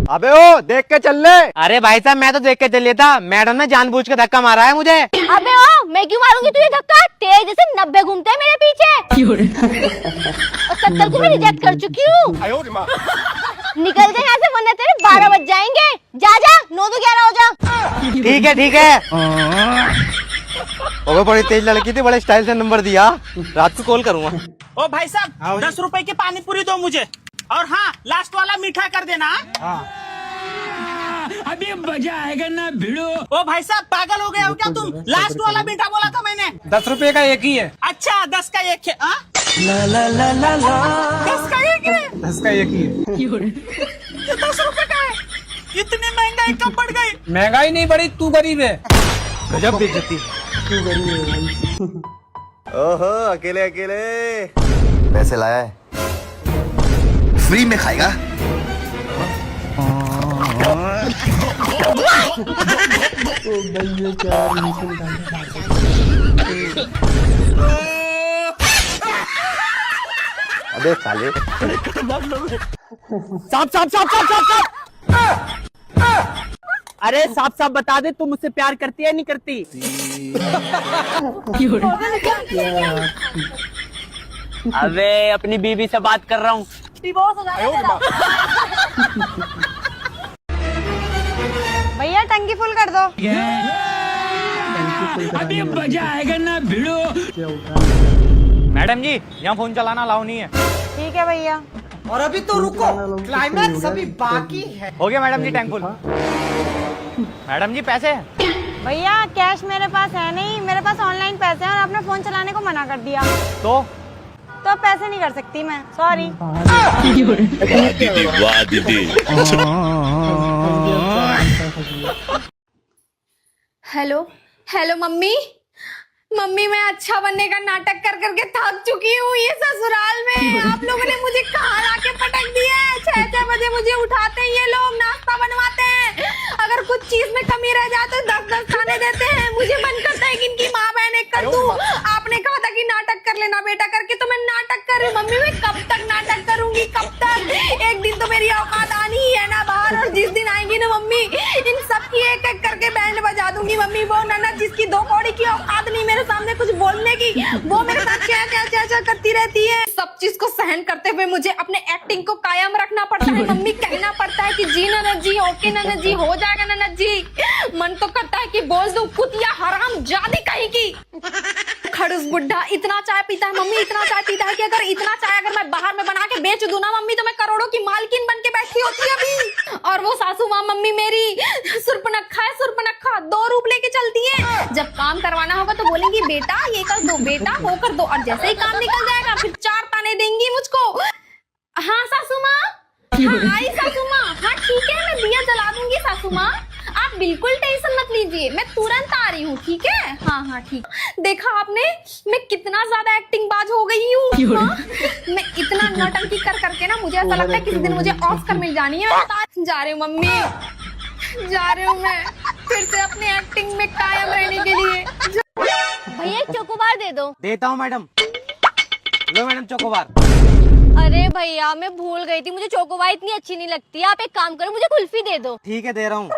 अबे ओ देख के चल ले। अरे भाई साहब मैं तो देख के चल लिया था, मैडम ने जानबूझ के धक्का मारा है मुझे। अबे ओ मैं क्यों मारूंगी तुझे धक्का, तेरे जैसे 90 घूमते हैं मेरे पीछे और 70 को मैं रिजेक्ट कर चुकी हूँ। निकल जा यहाँ से वरना तेरे 12 बज जाएंगे। जा जा 9 तो 11 हो जा। ठीक है ठीक है। ओए बड़ी तेज लड़की थी, बड़े स्टाइल से नंबर दिया। रात को कॉल करूंगा। ओ भाई साहब 10 रुपए की पानी पूरी दो मुझे, और हाँ लास्ट वाला मीठा कर देना। अभी मजा आएगा ना भिड़ो। ओ भाई साहब पागल हो गए हो क्या तुम? लास्ट वाला मीठा बोला था मैंने। 10 रुपए का एक ही है। अच्छा 10 का एक है। ला ला ला ला ला 10 का एक है। 10 का एक ही है। ये 10 रुपए का है। इतनी महंगाई कब बढ़ गई? महंगाई नहीं बढ़ी, तू गरीब है। गजब बेइज्जती। ओहो अकेले अकेले पैसे लाया है, फ्री में खाएगा। अबे साले साफ साफ साफ साफ साफ साफ। अरे साफ साफ बता दे, तू मुझसे प्यार करती है नहीं करती? अबे अपनी बीवी से बात कर रहा हूँ। डिवोर्स हो जाएगा। भैया टंकी फुल कर दो। अभी मजा आएगा ना भिड़ो। मैडम जी यहाँ फोन चलाना अलाउ नहीं है। ठीक है भैया। और अभी तो रुको, क्लाइमैक्स अभी बाकी है। हो गया मैडम जी टैंक फुल। मैडम जी पैसे? भैया कैश मेरे पास है नहीं, मेरे पास ऑनलाइन पैसे हैं और आपने फोन चलाने को मना कर दिया, तो तो पैसे नहीं कर सकती मैं, सॉरी। वाह दीदी। हेलो हेलो मम्मी, मम्मी मैं अच्छा बनने का नाटक कर करके थक चुकी हूँ। ये ससुराल में आप लोगों ने मुझे कहाँ लाके पटक दिया है। 6-6 बजे मुझे उठाते हैं ये लोग, नाश्ता बनवाते हैं, अगर कुछ चीज में कमी रह जाए तो 10-10 खाने देते हैं। मुझे मन करता है कि इनकी माँ बहन एक कर दूं। आपने कहा था कि नाटक कर लेना बेटा करके, तो मैं नाटक कर रही हूँ। मम्मी मैं कब तक नाटक करूंगी, कब तक? एक दिन तो मेरी औकात आनी ही है ना बाहर, और जिस दिन आएंगी ना मम्मी इन सब की एक एक करके बैंड बजा दूंगी। मम्मी वो ननद जिसकी 2 कौड़ी की औकात नहीं मेरे सामने कुछ बोलने की, वो मेरे साथ क्या क्या क्या क्या करती रहती है। सब चीज को सहन करते हुए मुझे अपने एक्टिंग को कायम रखना पड़ता है। मम्मी कहना पड़ता है कि जी ननद जी, ओके ननद जी, हो जाएगा ननद जी। मन तो करता है कि बोल दूं कुतिया हराम जादी कहीं की। खड़ूस बुढ़ा इतना चाय पीता है मम्मी, इतना चाय पीता है कि अगर इतना चाय अगर मैं बाहर में बना के बेच दूं ना मम्मी, तो मैं करोड़ों की मालकिन बन के बैठी होती अभी। और वो सासू माँ मम्मी मेरी सुरपनखा है, सुरपनखा 2 रूप लेके चलती है। जब काम करवाना होगा तो बोलेंगी बेटा ये कर दो, बेटा वो कर दो, और जैसे ही काम निकल जाएगा फिर 4 ताने देंगी मुझको। हाँ सासू माँ, हाँ आई सासू माँ, हाँ ठीक है मैं दिया जला दूंगी सासू माँ, आप बिल्कुल टेंशन मत लीजिए, मैं तुरंत आ रही हूँ, ठीक है? हाँ हाँ ठीक। देखा आपने मैं कितना ज्यादा एक्टिंग बाज हो गई हूँ। हाँ? मैं इतना नौटंकी कर करके ना मुझे ऐसा लगता है किसी दिन मुझे ऑस्कर मिल जानी है। जा रही हूँ मम्मी, जा रही हूँ मैं फिर से अपनी एक्टिंग में कायम रहने के लिए। भैया एक चोकोबार दे दो। देता हूँ मैडम। लो मैडम चोकोबार। अरे भैया मैं भूल गई थी, मुझे चोकोबार इतनी अच्छी नहीं लगती। आप एक काम करो मुझे कुल्फी दे दो। ठीक है दे रहा हूँ,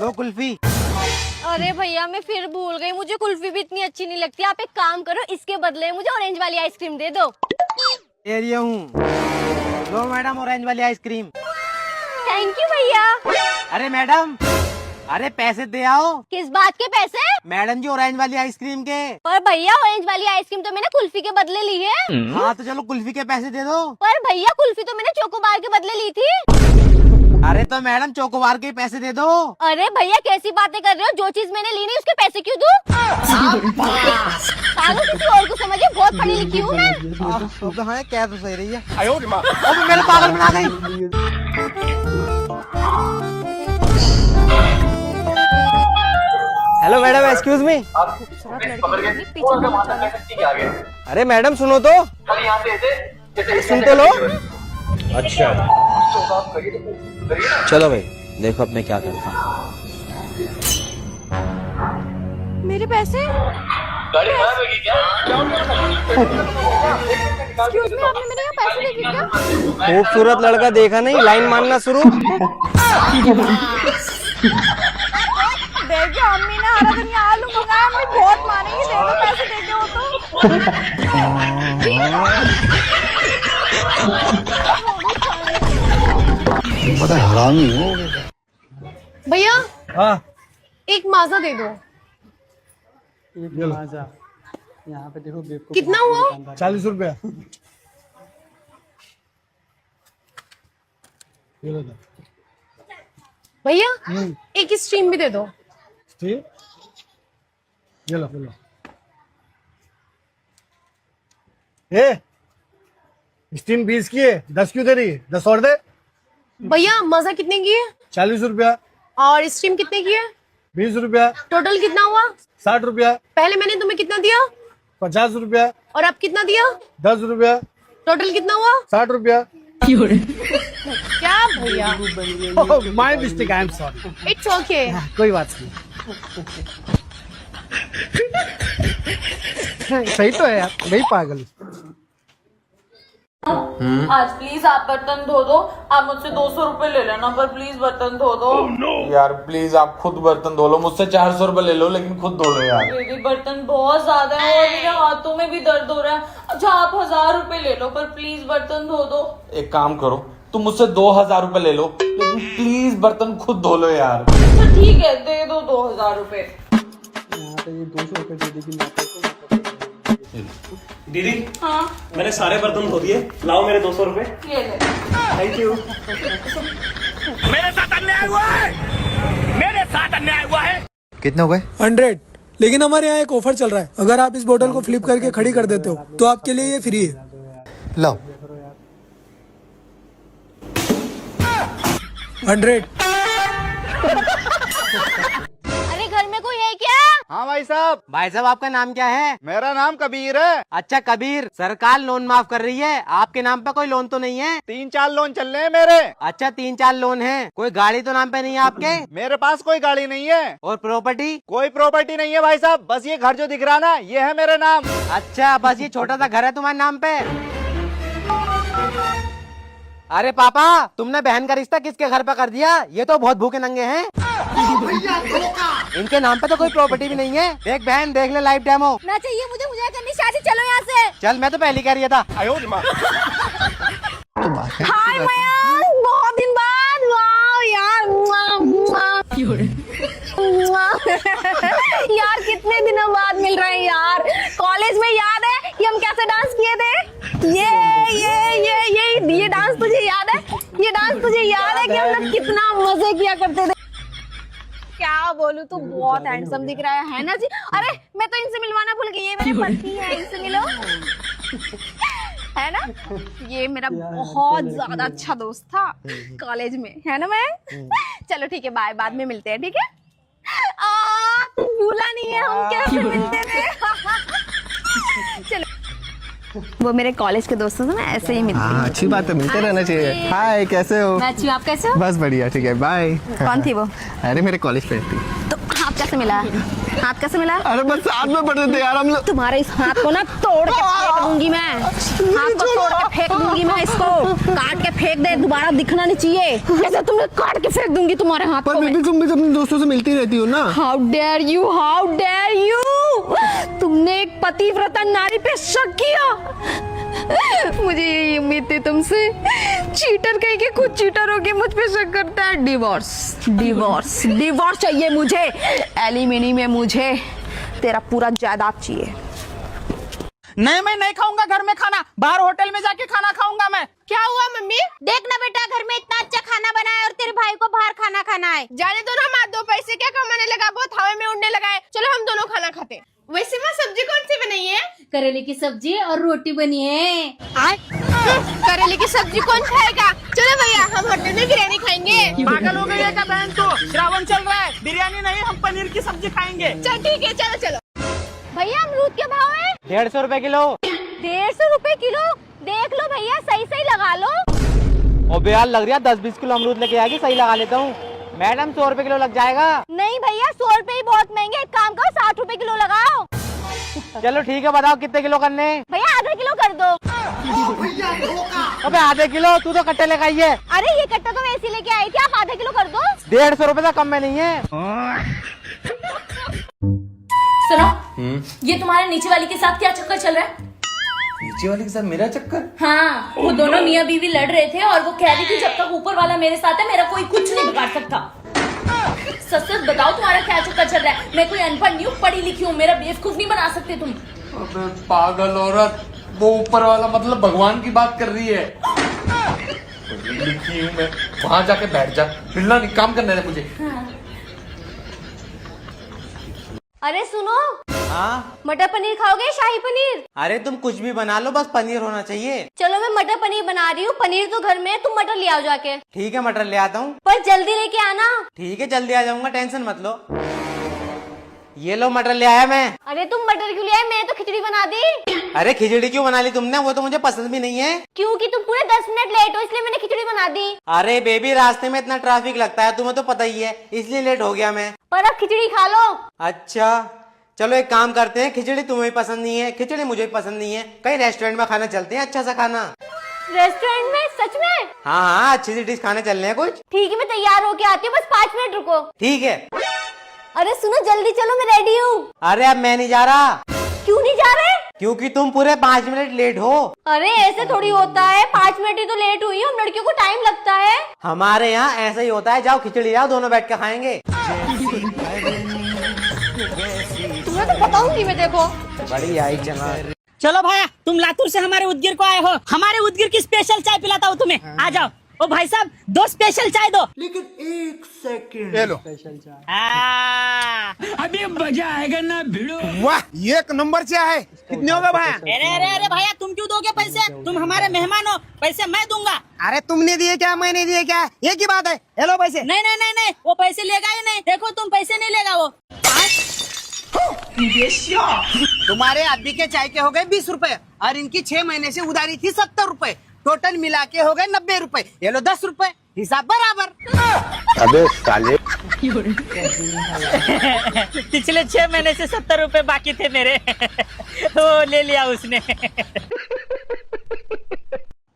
लो कुल्फी। अरे भैया मैं फिर भूल गई, मुझे कुल्फी भी इतनी अच्छी नहीं लगती। आप एक काम करो इसके बदले मुझे ऑरेंज वाली आइसक्रीम दे दो। दे रही हूँ, लो मैडम ऑरेंज वाली आइसक्रीम। थैंक यू भैया। अरे मैडम, अरे पैसे दे आओ। किस बात के पैसे? मैडम जी ऑरेंज वाली आइसक्रीम के। पर भैया ऑरेंज वाली आइसक्रीम तो मैंने कुल्फी के बदले ली है। हाँ तो चलो कुल्फी के पैसे दे दो। पर भैया कुल्फी तो मैंने चोकोबार के बदले ली थी। अरे तो मैडम चोकोबार के पैसे दे दो। अरे भैया कैसी बातें कर रहे हो, जो चीज मैंने ली नहीं उसके पैसे क्यों दूं? पागल किसी और को समझिए, बहुत पढ़ी लिखी हूँ मैं। तो हाँ क्या तो सही रही है। अब मेरे पागल बना गई। Hello madam excuse me. अरे मैडम सुनो तो, सुन तो लो। अच्छा चलो भाई देखो अब मैं क्या करता हूँ। मेरे पैसे एक्सक्यूज मी, आपने मेरे यहाँ पैसे देखे क्या? खूबसूरत लड़का देखा नहीं, लाइन मारना शुरू। देखिए अम्मी ने हरा धनिया आलू मंगाया, अम्मी बहुत मानेंगी, दे दो पैसे देके हो तो। बड़ा हरामी हो। भैया हाँ एक माजा दे दो। यहाँ पे देखो बेवकूफ। कितना हुआ? 40 रुपया। भैया एक स्ट्रीम भी दे दो। ठीक, ये लो। ए, स्टीम 20 की है, 10 क्यों दे रही है? 10 और दे। भैया माजा कितने की है? 40 रुपया। और स्ट्रीम कितने की है? 20 रुपया, टोटल कितना हुआ? 60 रुपया, पहले मैंने तुम्हें कितना दिया 50 रुपया, और अब कितना दिया? 10 रुपया, टोटल कितना हुआ? 60 रुपया। क्या भैया? My mistake, I am sorry. It's okay. कोई बात नहीं। सही तो है यार, नहीं पागल। आज प्लीज आप बर्तन धो दो। आप मुझसे 200 रुपए ले लेना, पर प्लीज बर्तन धो दो। यार प्लीज आप खुद बर्तन धो लो, मुझसे 400 रुपए ले लो, लेकिन खुद धो लो यार। मेरी बर्तन बहुत ज्यादा है और मेरे हाथों में भी दर्द हो रहा है। अच्छा आप 1000 रुपए ले लो, पर प्लीज बर्तन धो दो। एक काम करो, तुम मुझसे 2000 रुपए ले लो, लेकिन प्लीज बर्तन खुद धो लो यार। अच्छा ठीक है, दे दो 2000 रुपए। दीदी हाँ मैंने सारे बर्तन धो दिए, लाओ मेरे 200 रुपए। ये ले। Thank you. मेरे साथ अन्याय हुआ है, मेरे साथ अन्याय हुआ है। कितने हो गए? 100। लेकिन हमारे यहाँ एक ऑफर चल रहा है, अगर आप इस बोतल को फ्लिप करके खड़ी कर देते हो तो आपके लिए ये फ्री है। लो। 100। अरे घर में कोई है क्या? हाँ भाई साहब आपका नाम क्या है? मेरा नाम कबीर है। अच्छा कबीर, सरकार लोन माफ कर रही है, आपके नाम पे कोई लोन तो नहीं है? 3-4 लोन चल रहे हैं मेरे। अच्छा 3-4 लोन है, कोई गाड़ी तो नाम पे नहीं है आपके? मेरे पास कोई गाड़ी नहीं है, और प्रॉपर्टी? कोई प्रॉपर्टी नहीं है भाई साहब। बस ये घर जो दिख रहा ना, ये है मेरा नाम। अच्छा बस ये छोटा सा घर है तुम्हारे नाम पे? अरे पापा, तुमने बहन का रिश्ता किसके घर पे कर दिया? ये तो बहुत भूखे नंगे हैं। इनके नाम पे तो कोई प्रॉपर्टी भी नहीं है। देख बहन, देख ले लाइव डेमो। ना चाहिए मुझे, मुझे करनी शादी, चलो यहाँ से। चल, मैं तो पहले कह रही था। हाय मयंक, बहुत दिन बाद। वाह यार, यार कितने दिनों बाद मिल रहे हैं यार। कॉलेज में याद है कि हम कैसे डांस किए थे? ये डांस तुझे याद है? ये डांस तुझे याद है कि हम लोग कितना मजे किया करते थे? क्या बोलूं, तू बहुत हैंडसम दिख रहा है ना जी? अरे मैं तो इनसे मिलवाना भूल गई, ये मेरे पति है, इनसे मिलो। है ना, ये मेरा बहुत ज्यादा अच्छा दोस्त था कॉलेज में, है ना मैं? चलो ठीक है, बाय, बाद में मिलते हैं, ठीक है? तू भूला नहीं है हम कैसे मिलते थे? चलो, वो मेरे कॉलेज के दोस्तों से ना ऐसे ही मिलते हैं। अच्छी बात है, मिलते रहना चाहिए। हाय, कैसे हो? मैं अच्छी हूँ, आप कैसे हो? बस बढ़िया, ठीक है, बाय। कौन थी वो? अरे मेरे कॉलेज फ्रेंड थी। तो हाथ कैसे मिला? हाथ कैसे मिला? अरे बस साथ में पढ़ते थे यार हम लोग। तुम्हारे इस हाथ को ना तोड़ के फेंक दूंगी मैं। हाथ को तोड़ के फेंक दूंगी मैं, इसको काट के फेंक दे, दोबारा दिखना नहीं चाहिए। ऐसे तुमने काट के फेंक दूंगी तुम्हारे हाथ को मैं। तुम भी तो अपने दोस्तों से मिलती रहती हो ना। How dare you, how dare you! तुमने एक पतिव्रता नारी पे शक किया। मुझे यही उम्मीद थी तुमसे। चीटर कहीं के खुद चीटर होके मुझ पे शक करता है। डिवोर्स, डिवोर्स, डिवोर्स चाहिए मुझे। एलिमनी में मुझे तेरा पूरा जायदाद चाहिए। नहीं, मैं नहीं खाऊंगा घर में खाना, बाहर होटल में जाके खाना खाऊंगा मैं। क्या हुआ मम्मी? देख ना बेटा, घर में इतना अच्छा खाना बना है और तेरे भाई को बाहर खाना खाना है। जाने दो ना माँ, 2 पैसे क्या कमाने लगा, बहुत हवा में उड़ने लगा है। चलो हम दोनों खाना खाते हैं। वैसे माँ सब्जी कौन सी बनाई है? करेले की सब्जी और रोटी बनी है। करेले की सब्जी कौन खाएगा? चलो भैया, हम होटल में बिरयानी खाएंगे। पागल हो गई है क्या बहन तू? श्रावण चल रहा है, बिरयानी नहीं, हम पनीर की सब्जी खाएंगे। चल ठीक है, चलो चलो। भैया अमरूद क्या भाव है? 150 रुपए किलो। 150 रुपए किलो? देख लो भैया, सही सही लगा लो। और बेयार लग रहा है, 10-20 किलो अमरूद लेके आएगी, सही लगा लेता हूँ। मैडम 100 रुपए किलो लग जाएगा। नहीं भैया, 100 रुपए ही बहुत महंगे, एक काम करो 60 रुपए किलो लगाओ। चलो ठीक है, बताओ कितने किलो करने हैं? भैया आधा किलो कर दो। अबे आधे किलो, तू तो कट्टे लेकर आई है। अरे ये कट्टा तो मैं ऐसे लेके आई थी, आप आधा किलो कर दो। 150 रुपए से कम में नहीं है। सुनो, ये तुम्हारे नीचे वाली के साथ क्या चक्कर चल रहा है? नीचे वाले के साथ मेरा चक्कर? हाँ, वो दोनों मियाँ बीवी लड़ रहे थे और वो कह रही थी जब तक ऊपर वाला मेरे साथ है मेरा कोई कुछ नहीं बिगाड़ सकता। सच सच बताओ तुम्हारा क्या चक्कर चल रहा है? मैं कोई अनपढ़ नहीं हूँ, पढ़ी लिखी हूँ, मेरा बेवकूफ नहीं बना सकते तुम। अबे पागल औरत, वो ऊपर वाला मतलब भगवान की बात कर रही है। पढ़ी लिखी हूँ मैं, वहां जाके बैठ जा, मिलना नहीं, काम करने दे मुझे। अरे सुनो, हाँ मटर पनीर खाओगे शाही पनीर? अरे तुम कुछ भी बना लो, बस पनीर होना चाहिए। चलो मैं मटर पनीर बना रही हूँ, पनीर तो घर में है, तुम मटर ले आओ जाके। ठीक है मटर ले आता हूँ। पर जल्दी लेके आना। ठीक है जल्दी आ जाऊंगा, टेंशन मत लो। ये लो मटर ले आया मैं। अरे तुम मटर क्यों ले आए? मैंने तो खिचड़ी बना दी। अरे खिचड़ी क्यों बना ली तुमने? वो तो मुझे पसंद भी नहीं है। क्योंकि तुम पूरे 10 मिनट लेट हो, इसलिए मैंने खिचड़ी बना दी। अरे बेबी रास्ते में इतना ट्रैफिक लगता है, तुम्हें तो पता ही है, इसलिए लेट हो गया मैं। पर अब खिचड़ी खा लो। अच्छा चलो एक काम करते हैं, खिचड़ी तुम्हें पसंद नहीं है, खिचड़ी मुझे पसंद नहीं है, कहीं रेस्टोरेंट में खाना चलते हैं, अच्छा सा खाना। रेस्टोरेंट में? सच में? हाँ हाँ अच्छी सी डिश खाने चलने हैं कुछ। ठीक है मैं तैयार होके आती हूँ, बस 5 मिनट रुको। ठीक है। अरे सुनो जल्दी चलो, मैं रेडी हूँ। अरे अब मैं नहीं जा रहा। क्यों नहीं जा रहे? क्योंकि तुम पूरे 5 मिनट लेट हो। अरे ऐसे थोड़ी होता है, 5 मिनट ही तो लेट हुई हूँ, लड़कियों को टाइम लगता है। हमारे यहाँ ऐसा ही होता है, जाओ खिचड़ी लाओ, दोनों बैठ के खाएंगे। तुम्हें तो बताऊंगी मैं, देखो। बड़ी आई चला। चलो भाया, तुम लातूर से हमारे उदगिर को आए हो, हमारे उदगिर की स्पेशल चाय पिलाता हूँ तुम्हें, आ जाओ। ओ भाई साहब 2 स्पेशल चाय दो। लेकिन 1 सेकंड। ले लो। अभी मजा आएगा ना भिड़ो। वाह, 1 नंबर चाय है। कितने होगा भाया? अरे भैया तुम क्यों दोगे पैसे? तुम हमारे मेहमान हो, पैसे मैं दूंगा। अरे तुमने दिए क्या, मैंने दिए क्या, ये की बात है? हेलो पैसे। नहीं, वो पैसे लेगा ही नहीं। देखो तुम पैसे नहीं लेगा वो। तुम्हारे आदमी के चाय के हो गए 20 रुपए और इनकी 6 महीने से उधारी थी 70 रुपए, टोटल मिला के हो गए 90 रुपए। ये लो 10 रुपए, हिसाब बराबर। अबे साले। पिछले 6 महीने से 70 रुपए बाकी थे मेरे। वो ले लिया उसने।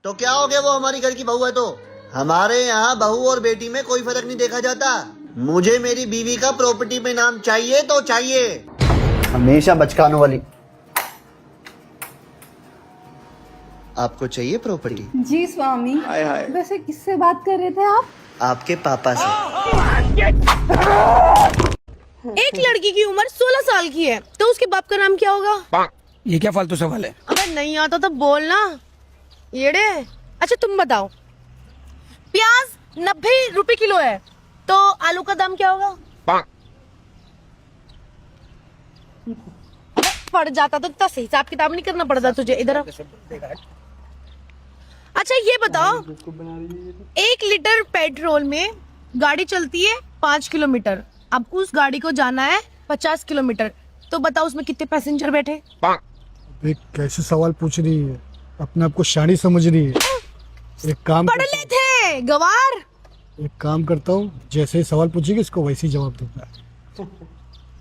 तो क्या हो गया, वो हमारी घर की बहू है तो? हमारे यहाँ बहू और बेटी में कोई फर्क नहीं देखा जाता। मुझे मेरी बीवी का प्रॉपर्टी में नाम चाहिए तो चाहिए, हमेशा बचकानों वाली। आपको चाहिए प्रॉपर्टी? जी स्वामी। वैसे किससे बात कर रहे थे आप? आपके पापा से। एक लड़की की उम्र 16 साल की है, तो उसके बाप का नाम क्या होगा? ये क्या फालतू सवाल है? अगर नहीं आता तो बोलना येड़े। अच्छा तुम बताओ, प्याज 90 रुपए किलो है, तो आलू का दाम क्या होगा? पड़ जाता तो इतना सही हिसाब किताब नहीं करना पड़ता तुझे। इधर अच्छा ये बताओ, 1 लीटर पेट्रोल में गाड़ी चलती है 5 किलोमीटर, अब उस गाड़ी को जाना है 50 किलोमीटर, तो बताओ उसमें कितने पैसेंजर बैठे? कैसे सवाल पूछ रही है, अपने आप को शानी समझ रही है। एक काम पढ़ ले थे गवार। एक काम करता हूँ, जैसे ही सवाल पूछेगी इसको वैसे ही जवाब दूंगा।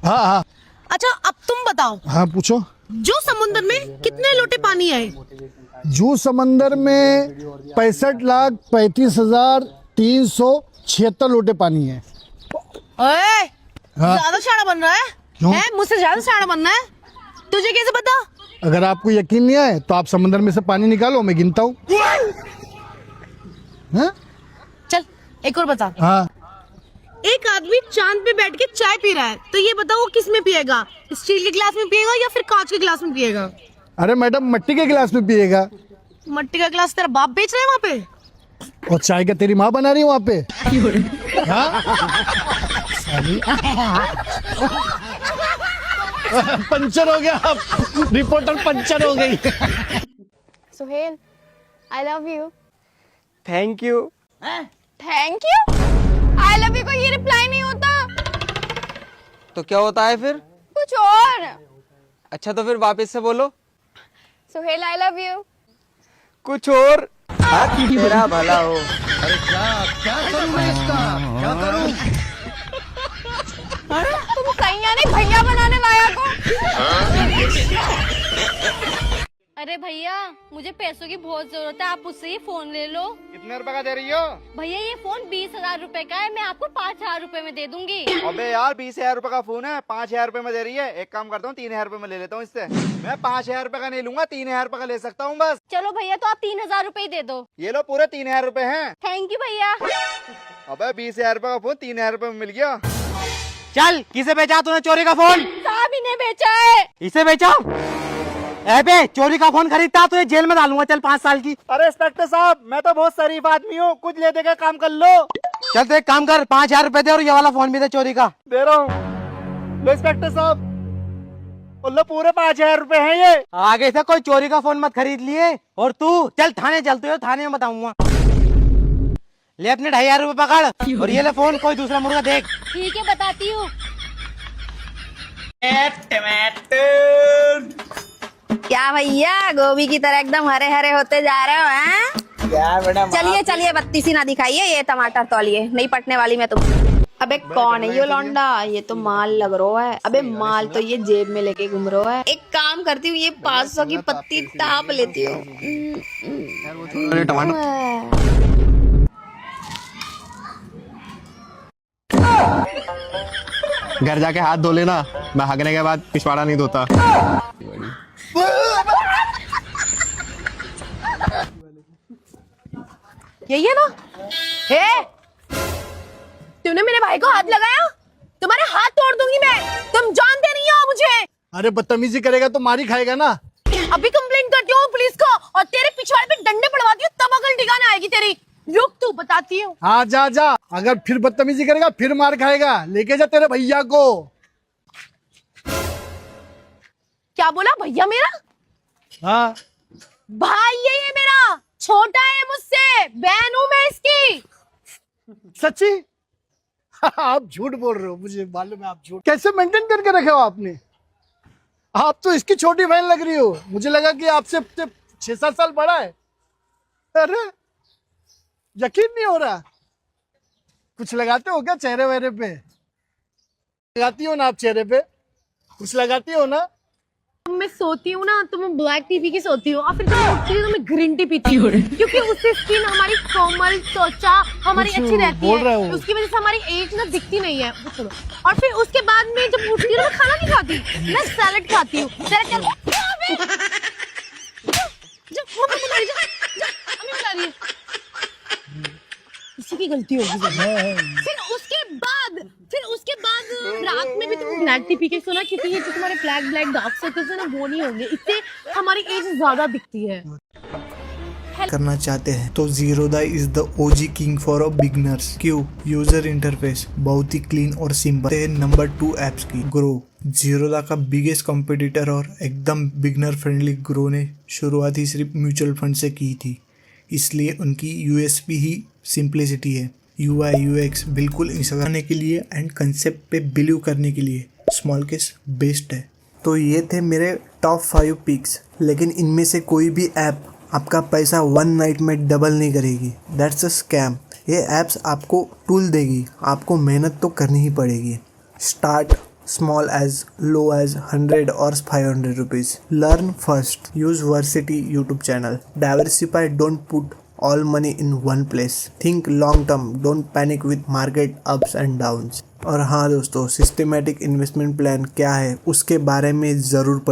हाँ। अच्छा अब तुम बताओ। हाँ पूछो। जो समुद्र में कितने लोटे पानी है? जो समंदर में 65,35,376 लोटे पानी है। ओए, हाँ? ज्यादा शाना बन रहा है? क्यों? है मुझसे ज्यादा शाना बनना है? तुझे कैसे पता? अगर आपको यकीन नहीं आए तो आप समंदर में से पानी निकालो, मैं गिनता हूँ। चल एक और बता। हाँ। एक आदमी चांद पे बैठ के चाय पी रहा है, तो ये बताओ वो किस में पिएगा? स्टील के गिलास में पिएगा या फिर कांच के गिलास में पिएगा? अरे मैडम मट्टी के गिलास में पिएगा। मट्टी का गिलास तेरा बाप बेच रहा है वहाँ पे? और चाय का तेरी माँ बना रही है वहाँ पे। हाँ? पंचर हो गया, रिपोर्टर पंचर हो गई। Suhail, I love you. Thank you. Thank you? I love you को ये रिप्लाई नहीं होता। तो क्या होता है फिर? कुछ और। अच्छा तो फिर वापस से बोलो। Suhail I love you. कुछ और। तेरा भला हो। अरे क्या करूं मैं इसका, क्या करूं? तुम सैया नहीं भैया बनाने लाया को। अरे भैया मुझे पैसों की बहुत जरूरत है, आप उससे ही फोन ले लो। कितने रुपए का दे रही हो? भैया ये फोन 20,000 रुपए का है, मैं आपको 5,000 रुपए में दे दूंगी। अबे यार 20,000 रुपए का फोन है, 5,000 रुपए में दे रही है। एक काम करता हूँ 3,000 रुपए में ले लेता हूँ इससे। मैं 5,000 रुपए का नहीं लूंगा, 3,000 रुपए का ले सकता हूँ बस। चलो भैया तो आप 3,000 रुपए ही दे दो। ये लो पूरे 3,000 रुपए हैं। थैंक यू भैया। अबे 20,000 रुपए का फोन 3,000 रुपए में मिल गया। चल, किसे बेचा तूने चोरी का फोन? साहब इन्हें बेचा है। इसे बेचा? अबे चोरी का फोन खरीदता तो ये जेल में डालूंगा। चल 5 साल की। अरे इंस्पेक्टर साहब, मैं तो बहुत शरीफ आदमी हूँ, कुछ ले दे के काम कर लो। चल तो एक काम कर, 5,000 रुपए दे और ये वाला फोन भी दे चोरी का। दे रहा हूँ। लो इंस्पेक्टर साहब, लो पूरे 5,000 रुपए हैं ये। आगे से कोई चोरी का फोन मत खरीद लिए। और तू चल थाने चल, तू थाने में बताऊंगा। ले अपने 2,500 रुपए पकड़ और ये ले फोन, कोई दूसरा मुर्गा देख। ठीक है बताती हूँ। क्या भैया गोभी की तरह एकदम हरे हरे होते जा रहे हो हैं? चलिए चलिए बत्ती सी ना दिखाइए, ये टमाटर तौलिए, नहीं पटने वाली मैं तुम। अबे कौन है ये लौंडा? ये तो माल लग रहा है। अबे माल तो ये जेब में लेके घूम रहा है। एक काम करती हूँ, ये 500 की पत्ती टाप लेती हूँ। घर जाके हाथ धो लेना, मैं हगने के बाद पिछवाड़ा नहीं धोता। यही है ना? हे, तूने मेरे भाई को हाथ लगाया? तुम्हारे हाथ तोड़ दूंगी मैं। तुम जानते नहीं हो मुझे। अरे बदतमीजी करेगा तो मारी खाएगा ना। अभी कंप्लेंट करती हूँ पुलिस को और तेरे पिछवाड़े पे डंडे पड़वाती हूँ, तब अकल ठिकाना आएगी तेरी। रुक तू बताती हूँ। हाँ जा जा, अगर फिर बदतमीजी करेगा फिर मार खाएगा। लेके जा तेरे भैया को। क्या बोला भैया मेरा? हाँ भाई ये मेरा छोटा है मुझसे, बहन हूँ मैं इसकी। सच्ची? आप झूठ बोल रहे हो, मुझे मालूम है आप झूठ। कैसे मेंटेन करके रखे हो आपने? आप तो इसकी छोटी बहन लग रही हो, मुझे लगा कि आपसे 6-7 साल बड़ा है। अरे यकीन नहीं हो रहा। कुछ लगाते हो क्या चेहरे वेहरे पे? लगाती हो ना आप चेहरे पे? कुछ लगाती हो ना? मैं सोती हूँ ना तो मैं ब्लैक टी पी के सोती हूँ और फिर जब उठती हूँ तो मैं ग्रीन टी पीती हूँ, क्योंकि उससे स्किन हमारी कोमल, त्वचा हमारी अच्छी रहती है। उसकी वजह से हमारी एज ना दिखती नहीं है। और फिर उसके बाद में जब उठती हूँ मैं खाना नहीं खाती, मैं सैलेड खाती हूँ। इसी की गलती होगी। फिर उसके बाद रात में भी तुम ब्लैक टी पी के सोना, क्योंकि ये जो तुम्हारे ब्लैक डार्क सर्कल्स है ना वो नहीं होंगे, इससे हमारी एज ज्यादा दिखती है। करना चाहते हैं तो Zerodha is the OG king for beginners. क्यों? यूजर इंटरफेस बहुत ही क्लीन और सिंपल। नंबर 2 एप्स की ग्रो, जीरोदा का बिगेस्ट कंपटीटर और एकदम बिगिनर फ्रेंडली। ग्रो ने शुरुआत ही सिर्फ म्यूचुअल फंड से की थी, इसलिए उनकी यूएसपी ही सिंप्लिसिटी है। UI UX बिल्कुल इंस्टाग्राम के लिए एंड कंसेप्ट पे बिलीव करने के लिए स्मॉल केस बेस्ट है। तो ये थे मेरे टॉप 5 पिक्स, लेकिन इनमें से कोई भी ऐप आपका पैसा 1 नाइट में डबल नहीं करेगी। That's a scam. ये ऐप्स आपको टूल देगी, आपको मेहनत तो करनी ही पड़ेगी। Start small as low as 100 or 500 rupees. Learn first. Use Versity YouTube channel. Diversify. Don't put all money in one place. Think long term. Don't panic with market ups and downs. और हाँ दोस्तों, systematic investment plan क्या है उसके बारे में ज़रूर पढ़िए।